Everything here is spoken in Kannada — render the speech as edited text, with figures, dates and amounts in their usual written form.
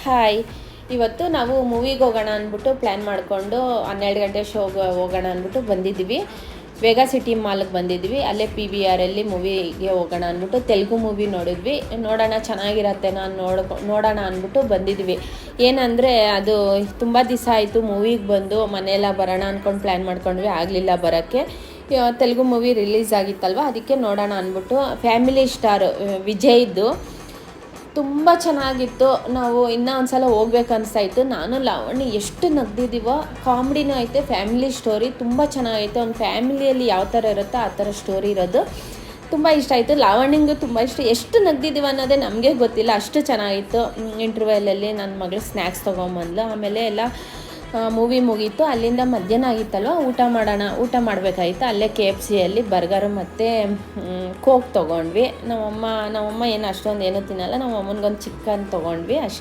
ಹಾಯ್. ಇವತ್ತು ನಾವು ಮೂವಿಗೆ ಹೋಗೋಣ ಅಂದ್ಬಿಟ್ಟು ಪ್ಲ್ಯಾನ್ ಮಾಡಿಕೊಂಡು 12 ಗಂಟೆ ಶೋಗೆ ಹೋಗೋಣ ಅಂದ್ಬಿಟ್ಟು ಬಂದಿದ್ವಿ. ವೇಗಾ ಸಿಟಿ ಮಾಲ್ಗೆ ಬಂದಿದ್ವಿ. ಅಲ್ಲೇ PVR ಅಲ್ಲಿ ಮೂವಿಗೆ ಹೋಗೋಣ ಅಂದ್ಬಿಟ್ಟು ತೆಲುಗು ಮೂವಿ ನೋಡಿದ್ವಿ. ನೋಡೋಣ ಚೆನ್ನಾಗಿರತ್ತೆ, ನೋಡೋಣ ಅಂದ್ಬಿಟ್ಟು ಬಂದಿದ್ವಿ. ಏನಂದರೆ ಅದು ತುಂಬ ದಿವಸ ಆಯಿತು ಮೂವಿಗೆ ಬಂದು, ಮನೆಯೆಲ್ಲ ಬರೋಣ ಅಂದ್ಕೊಂಡು ಪ್ಲ್ಯಾನ್ ಮಾಡ್ಕೊಂಡ್ವಿ, ಆಗಲಿಲ್ಲ ಬರೋಕ್ಕೆ. ತೆಲುಗು ಮೂವಿ ರಿಲೀಸ್ ಆಗಿತ್ತಲ್ವ, ಅದಕ್ಕೆ ನೋಡೋಣ ಅಂದ್ಬಿಟ್ಟು. ಫ್ಯಾಮಿಲಿ ಸ್ಟಾರ್ ವಿಜಯ್ದು ತುಂಬ ಚೆನ್ನಾಗಿತ್ತು. ನಾವು ಇನ್ನೂ ಒಂದು ಸಲ ಹೋಗ್ಬೇಕು ಅನಿಸ್ತಾಯಿತ್ತು. ನಾನು ಲಾವಣ್ಯ ಎಷ್ಟು ನಗ್ದಿದ್ದೀವೋ, ಕಾಮಿಡಿನೂ ಐತೆ, ಫ್ಯಾಮಿಲಿ ಸ್ಟೋರಿ ತುಂಬ ಚೆನ್ನಾಗೈತೆ. ಒಂದು ಫ್ಯಾಮಿಲಿಯಲ್ಲಿ ಯಾವ ಥರ ಇರುತ್ತೋ ಆ ಥರ ಸ್ಟೋರಿ ಇರೋದು ತುಂಬ ಇಷ್ಟ ಆಯಿತು. ಲಾವಣ್ಯಂಗೂ ತುಂಬ ಇಷ್ಟ. ಎಷ್ಟು ನಗ್ದಿದ್ದೀವಿ ಅನ್ನೋದೇ ನಮಗೆ ಗೊತ್ತಿಲ್ಲ, ಅಷ್ಟು ಚೆನ್ನಾಗಿತ್ತು. ಇಂಟರ್ವೆಲಲ್ಲಿ ನನ್ನ ಮಗಳು ಸ್ನ್ಯಾಕ್ಸ್ ತೊಗೊಂಬಂದ್ಲು. ಆಮೇಲೆ ಎಲ್ಲ ಮೂವಿ ಮುಗೀತು. ಅಲ್ಲಿಂದ ಮಧ್ಯಾಹ್ನ ಆಗಿತ್ತಲ್ವ, ಊಟ ಮಾಡಬೇಕಾಗಿತ್ತು. ಅಲ್ಲೇ KFCಯಲ್ಲಿ ಬರ್ಗರು ಮತ್ತು ಕೋಕ್ ತೊಗೊಂಡ್ವಿ. ನಮ್ಮಮ್ಮ ಏನು ಅಷ್ಟೊಂದು ಏನೂ ತಿನ್ನಲ್ಲ. ನಮ್ಮ ಅಮ್ಮನಿಗೊಂದು ಚಿಕನ್ ತೊಗೊಂಡ್ವಿ ಅಷ್ಟೇ.